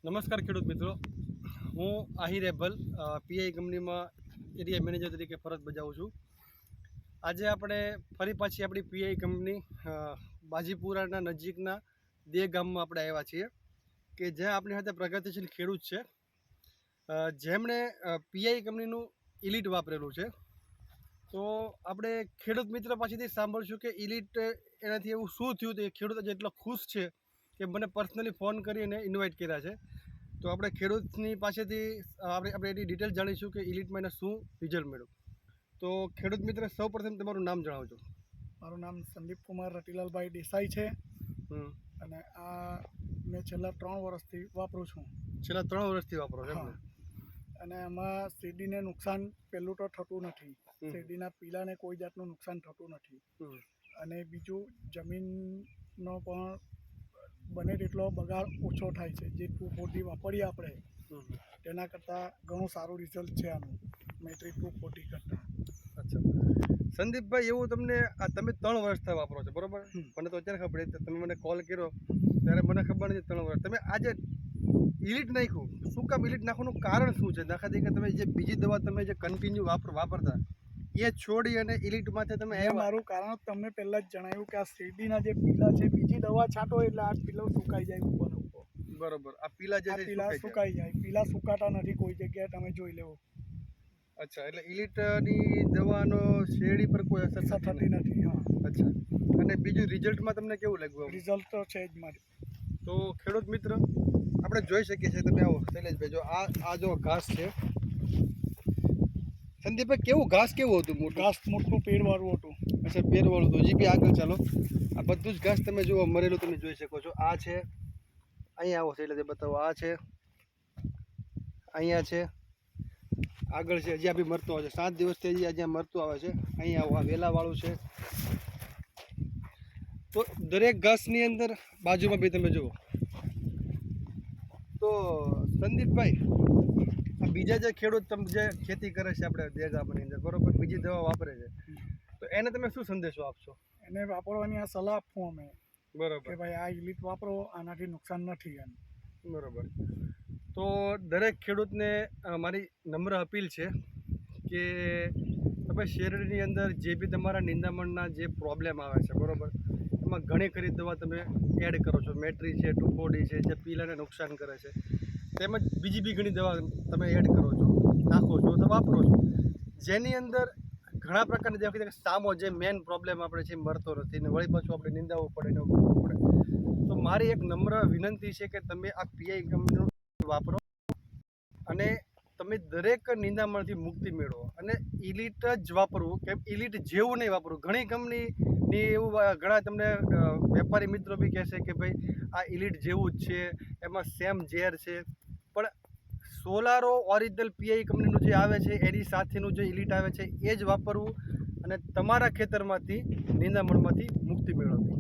નમસ્કાર ખેડૂત મિત્રો, હું આહિર એબલ પીઆઈ કંપનીમાં એરિયા મેનેજર તરીકે ફરજ બજાવું છું. આજે આપણે ફરી પાછી આપણી પીઆઈ કંપની બાજીપુરાના નજીકના દે ગામમાં આપણે આવ્યા છીએ કે જ્યાં આપણી સાથે પ્રગતિશીલ ખેડૂત છે જેમણે પીઆઈ કંપનીનું ઇલીટ વાપરેલું છે. તો આપણે ખેડૂત મિત્ર પાસેથી સાંભળશું કે ઇલીટ એનાથી એવું શું થયું તો એ ખેડૂત આજે એટલો ખુશ છે કે મને પર્સનલી ફોન કરીને ઇન્વાઇટ કર્યા છે. તો આપણે ખેડૂતની પાસેથી આપણે એની ડિટેલ જાણીશું કે ઇલીટમાં એને શું રિઝલ્ટ મળ્યું. તો ખેડૂત મિત્ર, સૌપ્રથમ તમારું નામ જણાવજો. મારું નામ સંદીપ કુમાર રતિલાલભાઈ દેસાઈ છે અને આ મેં છેલ્લા 3 વર્ષથી વાપરું છું. છેલ્લા 3 વર્ષથી વાપરો છો એમ ને? અને એમાં શેરડીને નુકસાન પહેલું તો થતું નથી. શેરડીના પીલાને કોઈ જાતનું નુકસાન થતું નથી. અને બીજું, જમીનનો પણ બને તેટલો બગાડ ઓછો થાય છે. જે 240 વાપરીએ આપણે તેના કરતાં ઘણું સારું રિઝલ્ટ છે આનું, મેટ્રિક 240 કરતાં. અચ્છા સંદીપભાઈ, એવું તમે 3 વર્ષથી વાપરો છો, બરોબર? મને તો અત્યારે ખબર પડી. તમે મને કોલ કર્યો ત્યારે મને ખબર નથી 3 વર્ષ. તમે આજે ઇલીટ નાખ્યું, શું કામ ઇલીટ નાખવાનું કારણ શું છે? દાખલા તરીકે તમે જે બીજી દવા તમે જે કન્ટિન્યુ વાપરતા એ છોડી અને ઇલીટમાંથી તમે મારું કારણ તમને પહેલાં જ જણાવ્યું કે આ શેરડીના જે પીલા છે, બીજી દવા છાંટો એટલે આ પીલો સુકાઈ જાય ઉપર. બરોબર, આ પીલા જે પીલા સુકાઈ જાય. પીલા સુકાતા નથી કોઈ જગ્યાએ, તમે જોઈ લેવો. અચ્છા, એટલે ઇલીટની દવાનો શેરડી પર કોઈ અસર થતી નથી. હા. અચ્છા, અને બીજું રિઝલ્ટમાં તમને કેવું લાગ્યું? રિઝલ્ટ તો છે જ મારી. તો ખેડૂત મિત્ર, આપણે જોઈ શકીએ છીએ, તમે આવો શૈલેષભાઈ, જો આ જો ઘાસ છે. સંદીપભાઈ, કેવું ઘાસ કેવું હતું? ઘાસ મોટું પેડવાળું હતું. અચ્છા, પેડવાળું હતું. જી બી આગળ ચાલો. આ બધું જ ઘાસ તમે જુઓ મરેલું, તમે જોઈ શકો છો. આ છે, અહીંયા આવો શૈલેષભાઈ, બતાવો. આ છે, અહીંયા છે, આગળ છે, હજી આ બી મરતું આવે છે. 7 દિવસથી હજી જ્યાં મરતું આવે છે. અહીંયા આવો, આ વેલાવાળું છે. તો દરેક ઘાસની અંદર બાજુમાં બી તમે જુઓ. તો સંદીપભાઈ, આ બીજા જે ખેડૂત જે ખેતી કરે છે આપણે દેગામની અંદર, બરોબર, બીજી દવા વાપરે છે, તો એને તમે શું સંદેશો આપશો? એને વાપરવાની આ સલાહ આપવું અમે, બરોબર, કે ભાઈ આ ઇલીટ વાપરો, આનાથી નુકસાન નથી એમ. બરોબર. તો દરેક ખેડૂતને મારી નમ્ર અપીલ છે કે તમે શેરડીની અંદર જે બી તમારા નિંદામણના જે પ્રોબ્લેમ આવે છે, બરોબર, એમાં ઘણી ખરી દવા તમે એડ કરો છો. મેટ્રી છે, 240 છે, જે પીલાને નુકસાન કરે છે, તેમજ બીજી બી ઘણી દવા તમે એડ કરો છો, નાખો છો, તો વાપરો છો, જેની અંદર ઘણા પ્રકારની દવા સામો જે મેન પ્રોબ્લેમ આપણે છે મરતો નથી ને વળી પાછું આપણે નિંદાવવું પડે ને કરવું પડે. તો મારી એક નમ્ર વિનંતી છે કે તમે આ પીઆઈ કંપનીનું વાપરો અને તમે દરેક નિંદામણથી મુક્તિ મેળવો. અને ઇલીટ જ વાપરવું, કે ઇલીટ જેવું નહીં વાપરવું. ઘણી કંપનીની એવું ઘણા તમને વેપારી મિત્રો બી કહેશે કે ભાઈ આ ઇલીટ જેવું જ છે, એમાં સેમ ઝેર છે, પણ સોલારો ઓરિજિનલ પીઆઈ કંપનીનું જે આવે છે એની સાથેનું જે ઇલીટ આવે છે એ જ વાપરવું અને તમારા ખેતરમાંથી નિંદામણમાંથી મુક્તિ મેળવવી.